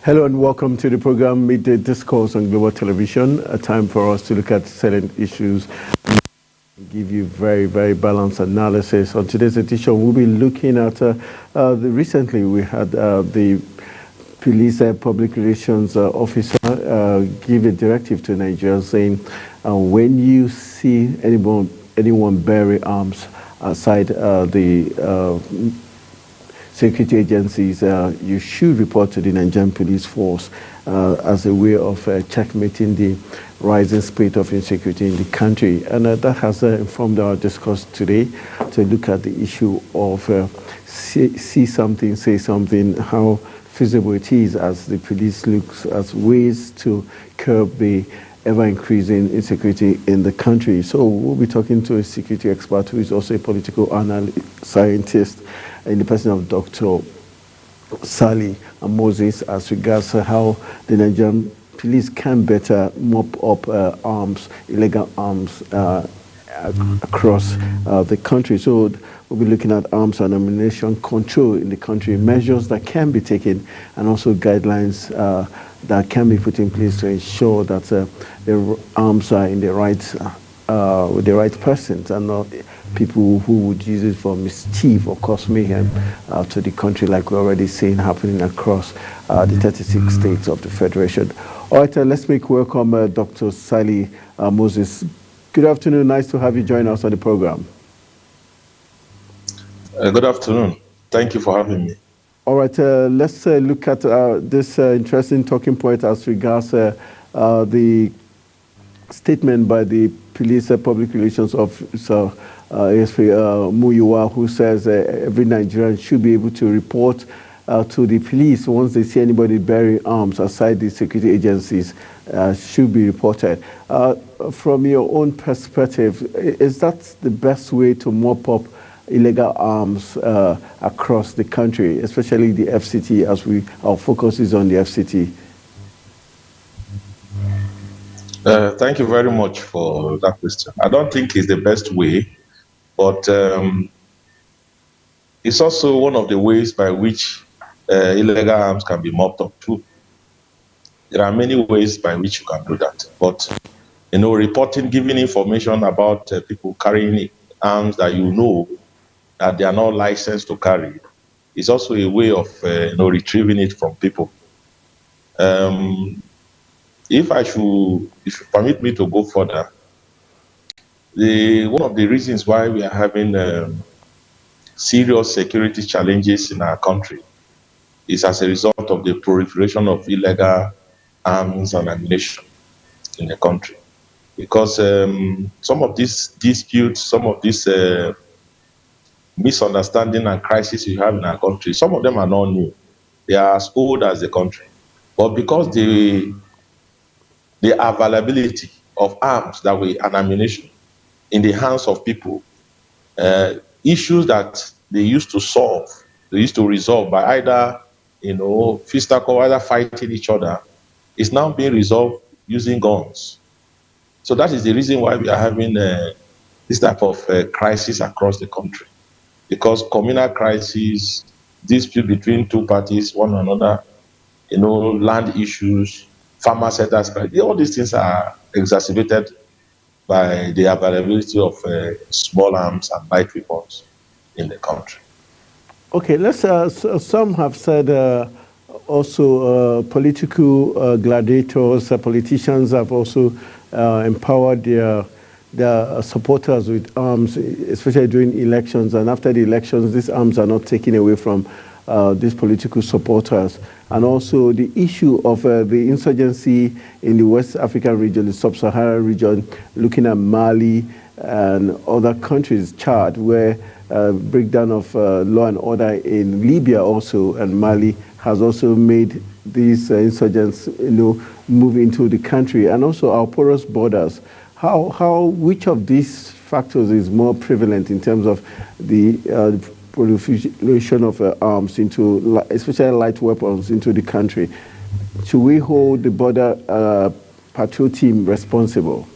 Hello and welcome to the program Midday Discourse on Global Television, a time for us to look at salient issues and give you very balanced analysis. On today's edition, we'll be looking at, recently we had the police public relations officer give a directive to Nigeria saying when you see anyone bearing arms outside the security agencies, you should report to the Nigerian police force as a way of checkmating the rising spirit of insecurity in the country. And that has informed our discourse today to look at the issue of see something, say something, how feasible it is as the police looks at ways to curb the ever-increasing insecurity in the country. So we'll be talking to a security expert who is also a political scientist in the person of Dr. Sally and Moses as regards how the Nigerian police can better mop up illegal arms across the country. So we'll be looking at arms and ammunition control in the country, measures that can be taken, and also guidelines that can be put in place to ensure that the arms are in the right with the right persons and not people who would use it for mischief or cause mayhem to the country, like we're already seeing happening across the 36 states of the Federation. All right, let's make welcome Dr. Sally Moses. Good afternoon. Nice to have you join us on the program. Good afternoon. Thank you for having me. All right, let's look at this interesting talking point as regards the statement by the police public relations officer, ASP Muyiwa, who says every Nigerian should be able to report to the police once they see anybody bearing arms outside the security agencies, should be reported. From your own perspective, is that the best way to mop up illegal arms across the country, especially the FCT, as our focus is on the FCT? Thank you very much for that question. I don't think it's the best way, but it's also one of the ways by which illegal arms can be mopped up too. There are many ways by which you can do that, but reporting, giving information about people carrying arms that you know that they are not licensed to carry is also a way of retrieving it from people. If you permit me to go further, one of the reasons why we are having serious security challenges in our country is as a result of the proliferation of illegal arms and ammunition in the country. Because some of these disputes, some of these misunderstanding and crises we have in our country, some of them are not new. They are as old as the country. But because the availability of arms and ammunition in the hands of people, issues that they used to resolve by either physical, either fighting each other, is now being resolved using guns. So that is the reason why we are having this type of crisis across the country, because communal crises, dispute between two parties, one another, land issues, farmer setters, all these things are exacerbated by the availability of small arms and light weapons in the country. Okay, some have said also political gladiators, politicians have also empowered their supporters with arms, especially during elections. And after the elections, these arms are not taken away from these political supporters. And also the issue of the insurgency in the West African region, the Sub-Saharan region, looking at Mali and other countries, Chad, where breakdown of law and order in Libya also and Mali has also made these insurgents move into the country, and also our porous borders. Which of these factors is more prevalent in terms of the proliferation of arms into, especially light weapons, into the country? Should we hold the border patrol team responsible?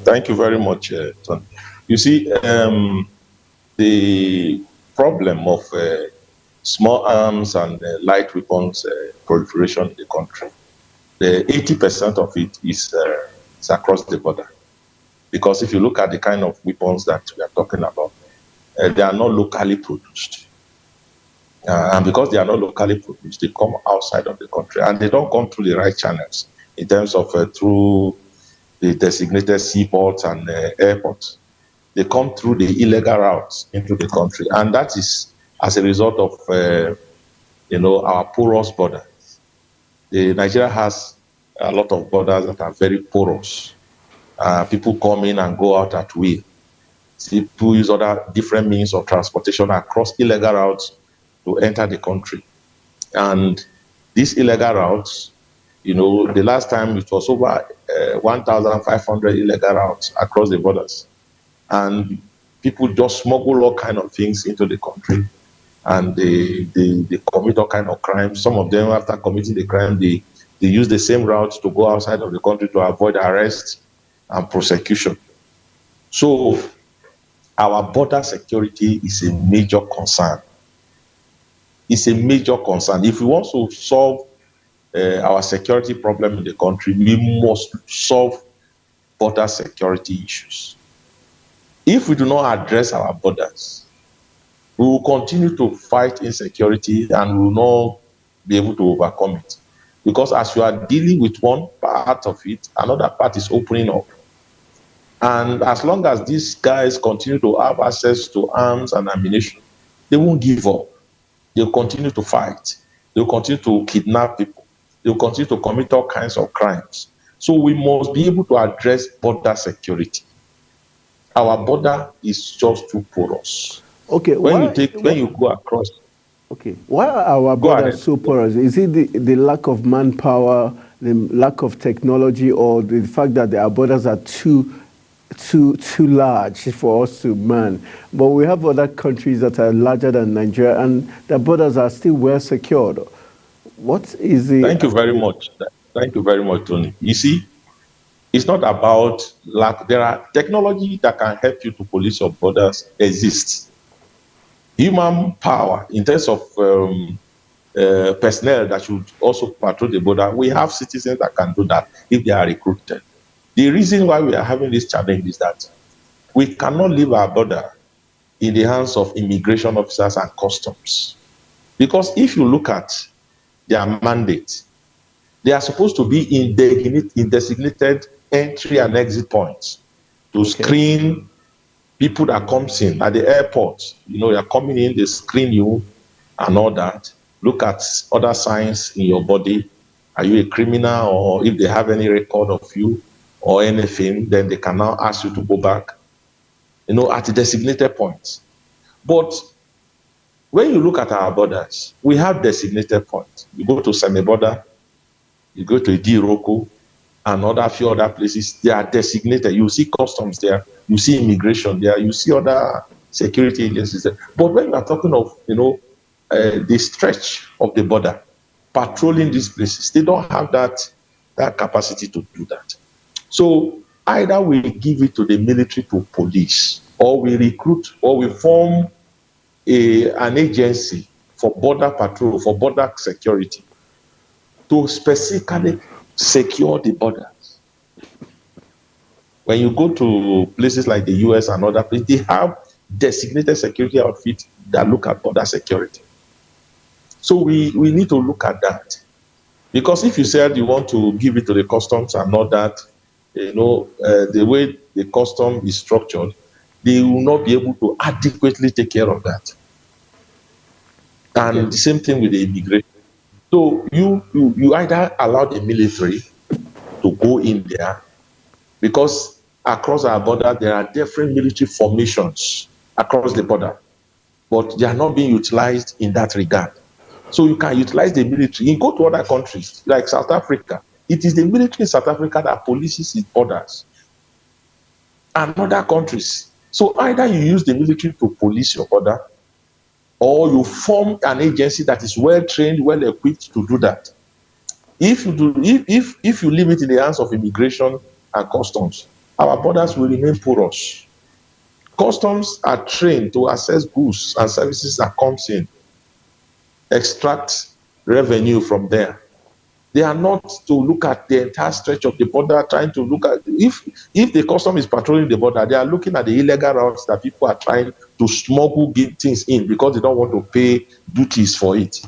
Thank you very much, Tony. You see, the problem of small arms and light weapons proliferation in the country. The 80% of it is across the border. Because if you look at the kind of weapons that we are talking about, they are not locally produced. And because they are not locally produced, they come outside of the country, and they don't come through the right channels in terms of through the designated seaports and airports. They come through the illegal routes into the country, and that is as a result of our porous border. Nigeria has a lot of borders that are very porous. People come in and go out at will. People use other different means of transportation across illegal routes to enter the country. And these illegal routes, the last time it was over 1,500 illegal routes across the borders. And people just smuggle all kind of things into the country, and they commit all kind of crimes. Some of them, after committing the crime, they use the same route to go outside of the country to avoid arrest and prosecution. So our border security is a major concern. It's a major concern. If we want to solve our security problem in the country, we must solve border security issues. If we do not address our borders, we will continue to fight insecurity and we will not be able to overcome it. Because as you are dealing with one part of it, another part is opening up. And as long as these guys continue to have access to arms and ammunition, they won't give up. They'll continue to fight. They'll continue to kidnap people. They'll continue to commit all kinds of crimes. So we must be able to address border security. Our border is just too porous. Okay. When you go across. Okay. Why are our borders so porous? Is it the lack of manpower, the lack of technology, or the fact that our borders are too large for us to man? But we have other countries that are larger than Nigeria, and their borders are still well secured. What is the... Thank you very much. Thank you very much, Tony. You see, it's not about lack. There are technology that can help you to police your borders exists. Human power, in terms of personnel that should also patrol the border, we have citizens that can do that if they are recruited. The reason why we are having this challenge is that we cannot leave our border in the hands of immigration officers and customs. Because if you look at their mandate, they are supposed to be in designated entry and exit points to screen people that comes in at the airport. You're coming in, they screen you and all that. Look at other signs in your body. Are you a criminal, or if they have any record of you or anything, then they can now ask you to go back, at the designated points. But when you look at our borders, we have designated points. You go to Seme border, you go to Idiroko, and a few other places, they are designated. You see customs there, you see immigration there, you see other security agencies there. But when you are talking of, the stretch of the border, patrolling these places, they don't have that capacity to do that. So either we give it to the military to police, or we recruit, or we form an agency for border patrol, for border security, to specifically secure the borders. When you go to places like the US and other places, they have designated security outfits that look at border security. So we need to look at that. Because if you said you want to give it to the customs and not that, the way the custom is structured, they will not be able to adequately take care of that. And the same thing with the immigration. So you either allow the military to go in there, because across our border there are different military formations across the border, but they are not being utilized in that regard. So you can utilize the military. You go to other countries like South Africa. It is the military in South Africa that polices its borders, and other countries. So either you use the military to police your border, or you form an agency that is well trained, well equipped to do that. If you leave it in the hands of immigration and customs, our borders will remain porous. Customs are trained to assess goods and services that comes in. extract revenue from there. They are not to look at the entire stretch of the border, trying to look at if the custom is patrolling the border, they are looking at the illegal routes that people are trying to smuggle things in because they don't want to pay duties for it.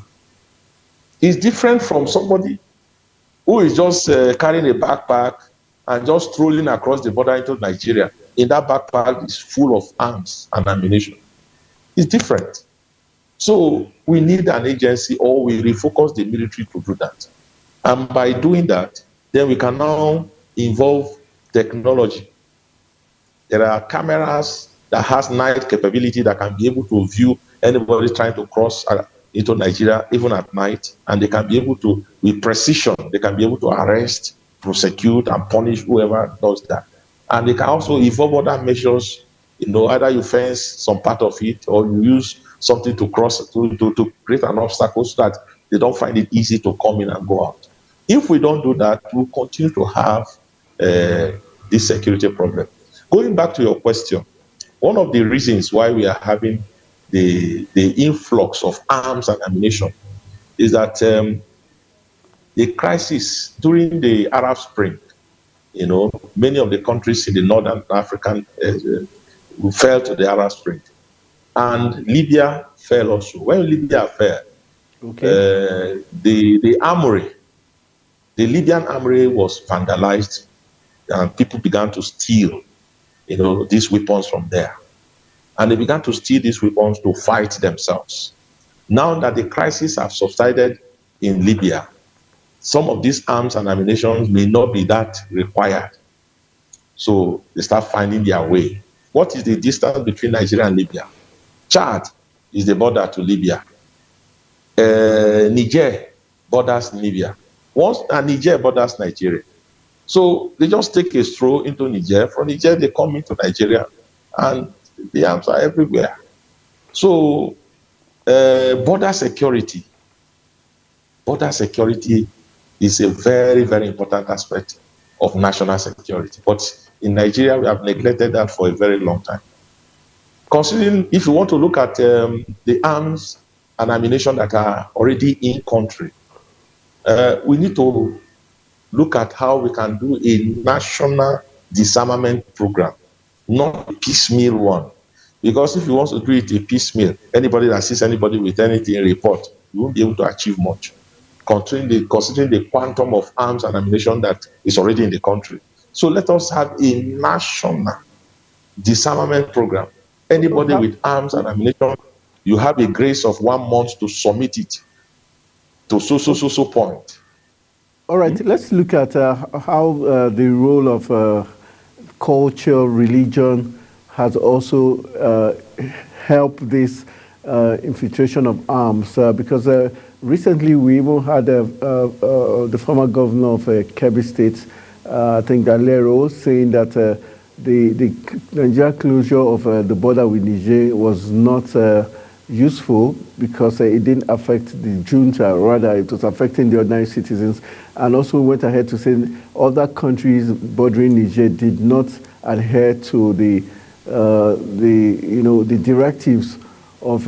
It's different from somebody who is just carrying a backpack and just strolling across the border into Nigeria. In that backpack is full of arms and ammunition. It's different. So we need an agency, or we refocus the military to do that. And by doing that, then we can now involve technology. There are cameras that has night capability that can be able to view anybody trying to cross into Nigeria, even at night, and they can be able to, with precision, they can be able to arrest, prosecute, and punish whoever does that. And they can also evolve other measures, either you fence some part of it or you use something to cross, to create an obstacle so that they don't find it easy to come in and go out. If we don't do that, we'll continue to have this security problem. Going back to your question, one of the reasons why we are having the influx of arms and ammunition is that the crisis during the Arab Spring, many of the countries in the Northern African fell to the Arab Spring. And Libya fell also. When Libya fell, okay, the armory, the Libyan armory was vandalized, and people began to steal, these weapons from there. And they began to steal these weapons to fight themselves. Now that the crisis has subsided in Libya, some of these arms and ammunition may not be that required. So they start finding their way. What is the distance between Nigeria and Libya? Chad is the border to Libya. Niger borders Libya. Niger borders Nigeria. So they just take a stroll into Niger. From Niger, they come into Nigeria, and the arms are everywhere. So border security is a very, very important aspect of national security. But in Nigeria, we have neglected that for a very long time. Considering, if you want to look at the arms and ammunition that are already in country, we need to look at how we can do a national disarmament program, not a piecemeal one. Because if you want to do it a piecemeal, anybody that sees anybody with anything report, you won't be able to achieve much, considering the quantum of arms and ammunition that is already in the country. So let us have a national disarmament program. Anybody with arms and ammunition, you have a grace of 1 month to submit it to so point. All right, let's look at how the role of culture, religion has also helped this infiltration of arms. Because recently we even had the former governor of Kebbi State, I think Galero, saying that the Nigeria closure of the border with Niger was not useful because it didn't affect the junta, rather it was affecting the ordinary citizens, and also went ahead to say other countries bordering Niger did not adhere to the directives of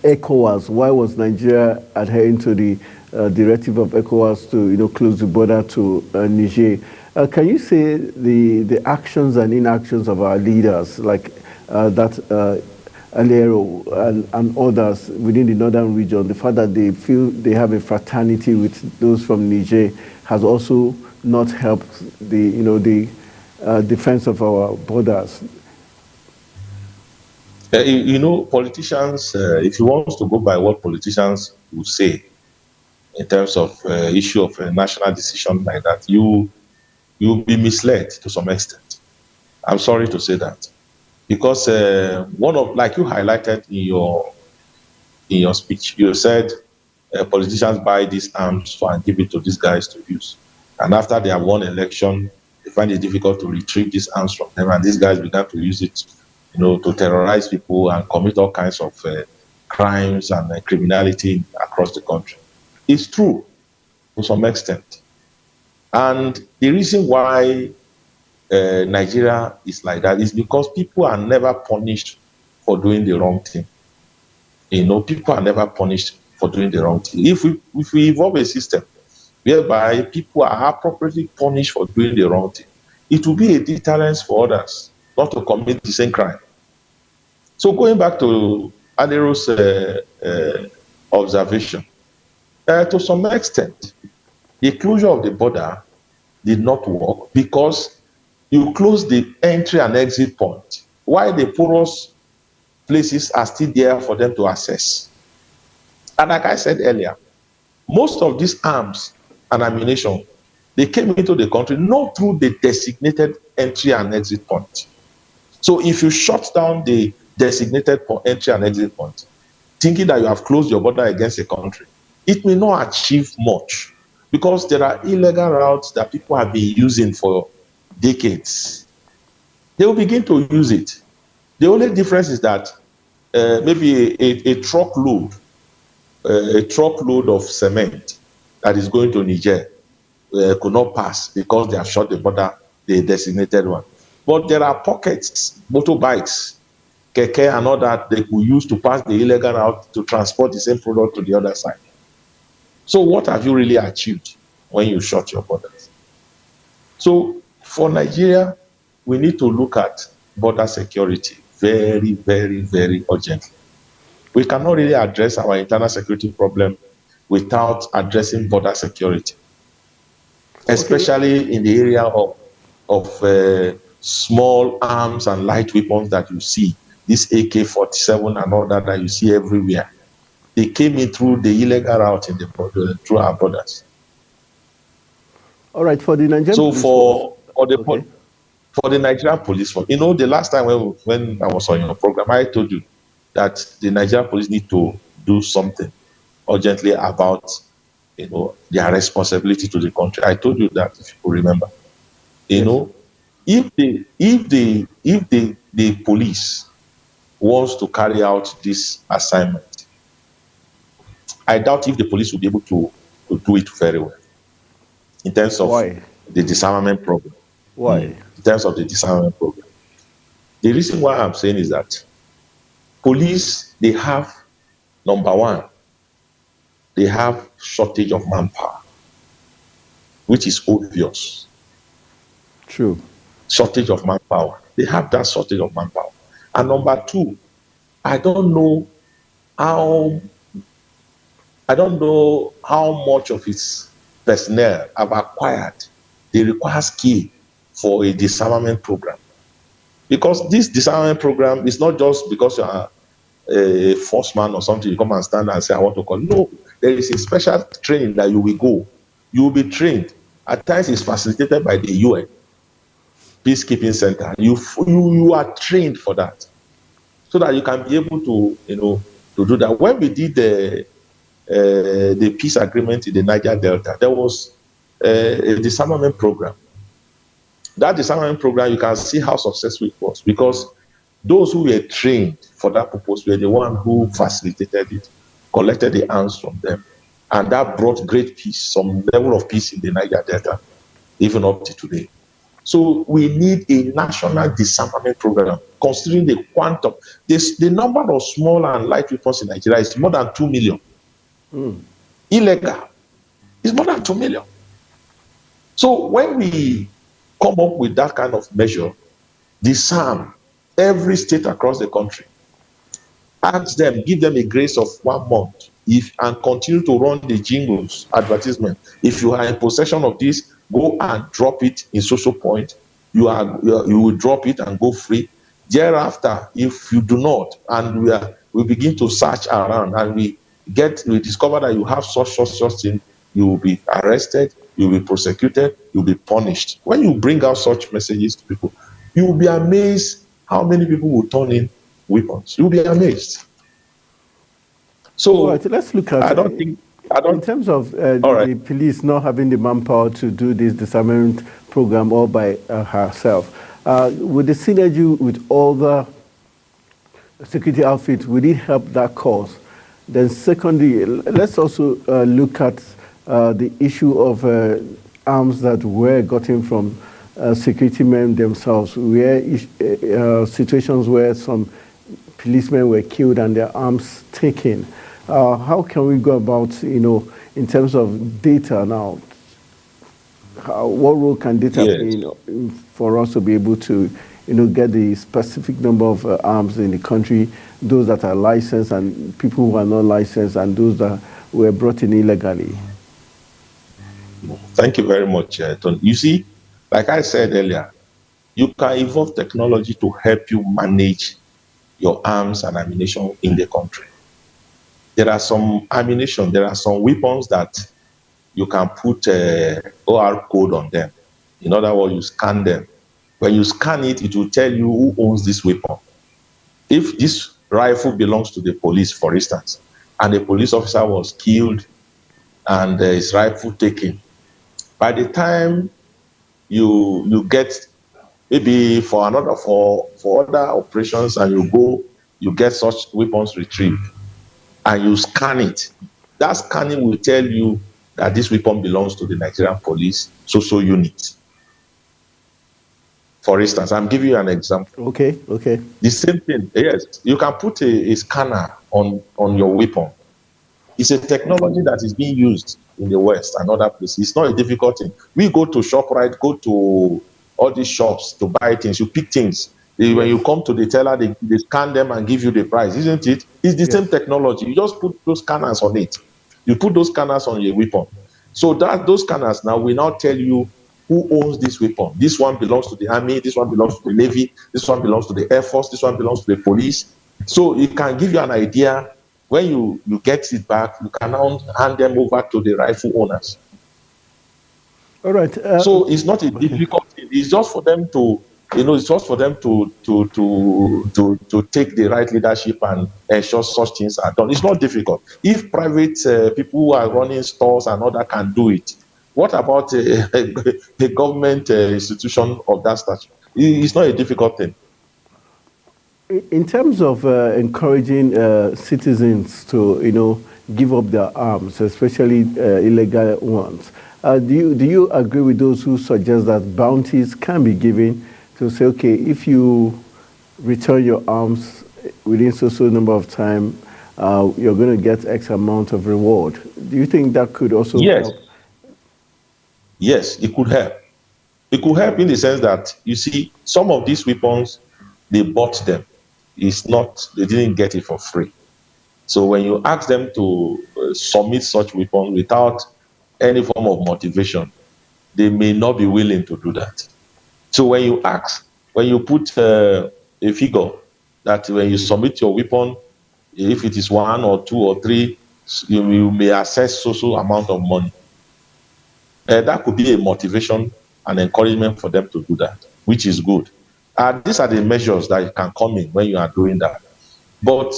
ECOWAS. Why was Nigeria adhering to the directive of ECOWAS to close the border to Niger? Can you say the actions and inactions of our leaders, like that Alero and others within the northern region, the fact that they feel they have a fraternity with those from Niger, has also not helped the defense of our borders? Politicians, if you want to go by what politicians will say in terms of issue of a national decision like that, you'll be misled to some extent. I'm sorry to say that. Because like you highlighted in your speech, you said politicians buy these arms and give it to these guys to use. And after they have won election, they find it difficult to retrieve these arms from them. And these guys began to use it, to terrorize people and commit all kinds of crimes and criminality across the country. It's true to some extent. And the reason why Nigeria is like that is because people are never punished for doing the wrong thing. people are never punished for doing the wrong thing. If we evolve a system whereby people are appropriately punished for doing the wrong thing, it will be a deterrence for others not to commit the same crime. So going back to Adero's observation, to some extent, the closure of the border did not work because you close the entry and exit point while the porous places are still there for them to access. And like I said earlier, most of these arms and ammunition, they came into the country not through the designated entry and exit point. So if you shut down the designated entry and exit point, thinking that you have closed your border against a country, it may not achieve much because there are illegal routes that people have been using for decades. They will begin to use it. The only difference is that maybe a truckload of cement that is going to Niger could not pass because they have shut the border, the designated one. But there are pockets, motorbikes, keke and all that they could use to pass the illegal route to transport the same product to the other side. So what have you really achieved when you shut your borders? So for Nigeria, we need to look at border security very, very, very urgently. We cannot really address our internal security problem without addressing border security, especially in the area of small arms and light weapons that you see, this AK-47 and all that you see everywhere. They came in through the illegal route in the border, through our borders. All right, for the Nigerian police force, for the Nigerian police force, the last time when I was on your program, I told you that the Nigerian police need to do something urgently about their responsibility to the country. I told you that, if you remember. If the police wants to carry out this assignment, I doubt if the police will be able to do it very well in terms of the disarmament program. Why? In terms of the disarmament program. The reason why I'm saying is that police, they have, number one, they have shortage of manpower, which is obvious. True. Shortage of manpower. They have that shortage of manpower. And number two, I don't know how much of its personnel have acquired. They require skill for a disarmament program. Because this disarmament program is not just because you are a forceman or something, you come and stand and say, I want to call. No, there is a special training that you will go. You will be trained. At times it's facilitated by the UN Peacekeeping Center. You are trained for that, so that you can be able to to do that. When we did the peace agreement in the Niger Delta, there was a disarmament program. That disarmament program, you can see how successful it was, because those who were trained for that purpose were the one who facilitated it, collected the arms from them, and that brought great peace, some level of peace in the Niger Delta, even up to today. So we need a national disarmament program, considering the quantum. The number of small and light weapons in Nigeria is more than 2 million. Illegal is more than 2 million. So when we come up with that kind of measure, disarm every state across the country, ask them, give them a grace of 1 month, and continue to run the jingles, advertisement. If you are in possession of this, go and drop it in social point. You will drop it and go free. Thereafter, if you do not, and we begin to search around, and we discover that you have such thing, you will be arrested, you will be prosecuted, you will be punished. When you bring out such messages to people, you will be amazed how many people will turn in weapons. You will be amazed. So let's look at. In terms of the police not having the manpower to do this disarmament program all by herself, with the synergy with all the security outfits, would it help that cause? Then secondly, let's also look at the issue of arms that were gotten from security men themselves, where situations where some policemen were killed and their arms taken. How can we go about, in terms of data now? What role can data play Yes. for us to be able to, get the specific number of arms in the country, those that are licensed and people who are not licensed, and those that were brought in illegally? Thank you very much, Tony. You see, like I said earlier, you can evolve technology to help you manage your arms and ammunition in the country. There are some ammunition, there are some weapons that you can put OR code on them. In other words, you scan them. When you scan it, it will tell you who owns this weapon. If this rifle belongs to the police, for instance, and the police officer was killed and his rifle taken, by the time you get maybe for other operations and you get such weapons retrieved and you scan it, that scanning will tell you that this weapon belongs to the Nigerian police so unit. For instance, I'm giving you an example. Okay. The same thing, yes, you can put a scanner on your weapon. It's a technology that is being used in the West and other places. It's not a difficult thing. We go to ShopRite, go to all these shops to buy things. You pick things. When you come to the teller, they scan them and give you the price, isn't it? It's the same technology. You just put those scanners on it. You put those scanners on your weapon. So those scanners now will now tell you who owns this weapon. This one belongs to the army, this one belongs to the navy, this one belongs to the air force, this one belongs to the police. So it can give you an idea. When you get it back, you can now hand them over to the rightful owners. All right. So it's not a difficult thing. It's just for them to, it's just for them to take the right leadership and ensure such things are done. It's not difficult. If private people who are running stores and other can do it, what about a government institution of that stature? It's not a difficult thing. In terms of encouraging citizens to, give up their arms, especially illegal ones, do you agree with those who suggest that bounties can be given to say, okay, if you return your arms within so number of time, you're going to get X amount of reward? Do you think that could also help? Yes, it could help. It could help in the sense that, you see, some of these weapons, they bought them. They didn't get it for free. So when you ask them to submit such weapons without any form of motivation, they may not be willing to do that. So when you put a figure that when you submit your weapon, if it is 1 or 2 or 3, you may assess so amount of money. That could be a motivation and encouragement for them to do that, which is good. These are the measures that can come in when you are doing that. But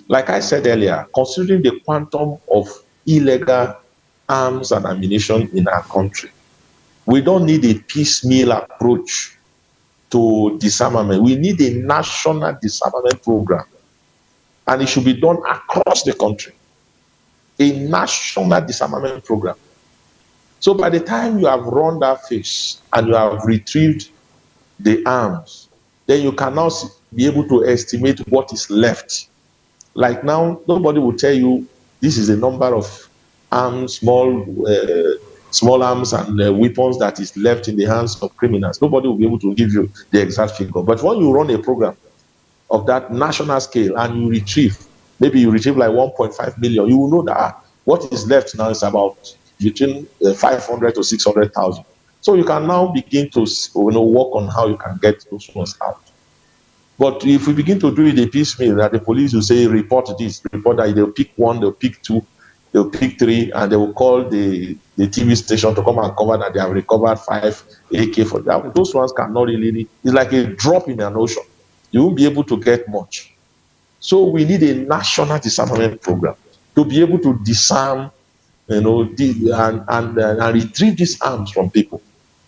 like I said earlier, considering the quantum of illegal arms and ammunition in our country, we don't need a piecemeal approach to disarmament. We need a national disarmament program, and it should be done across the country. A national disarmament program. So by the time you have run that phase and you have retrieved the arms, then you can now be able to estimate what is left. Like now, nobody will tell you this is the number of arms, small arms and weapons that is left in the hands of criminals. Nobody will be able to give you the exact figure. But when you run a program of that national scale and you retrieve, maybe you retrieve like 1.5 million, you will know that what is left now is about between 500 to 600,000. So you can now begin to work on how you can get those ones out. But if we begin to do it a piecemeal, that the police will say, report this, report that, they'll pick 1, they'll pick 2, they'll pick 3, and they will call the TV station to come and cover that they have recovered 5 AK for that. Those ones cannot really, it's like a drop in an ocean. You won't be able to get much. So we need a national disarmament program to be able to disarm, and retrieve these arms from people,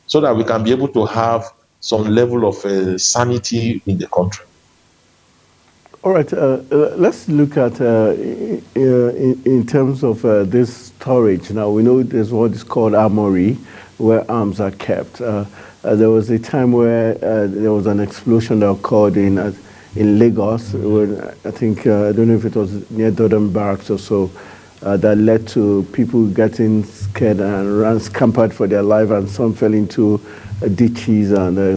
so that we can be able to have some level of sanity in the country. All right, let's look at in terms of this storage. Now, we know there's what is called armory, where arms are kept. There was a time where there was an explosion that occurred in Lagos, when I think, I don't know if it was near Dodon Barracks or so, that led to people getting scared and ran scampered for their life, and some fell into ditches and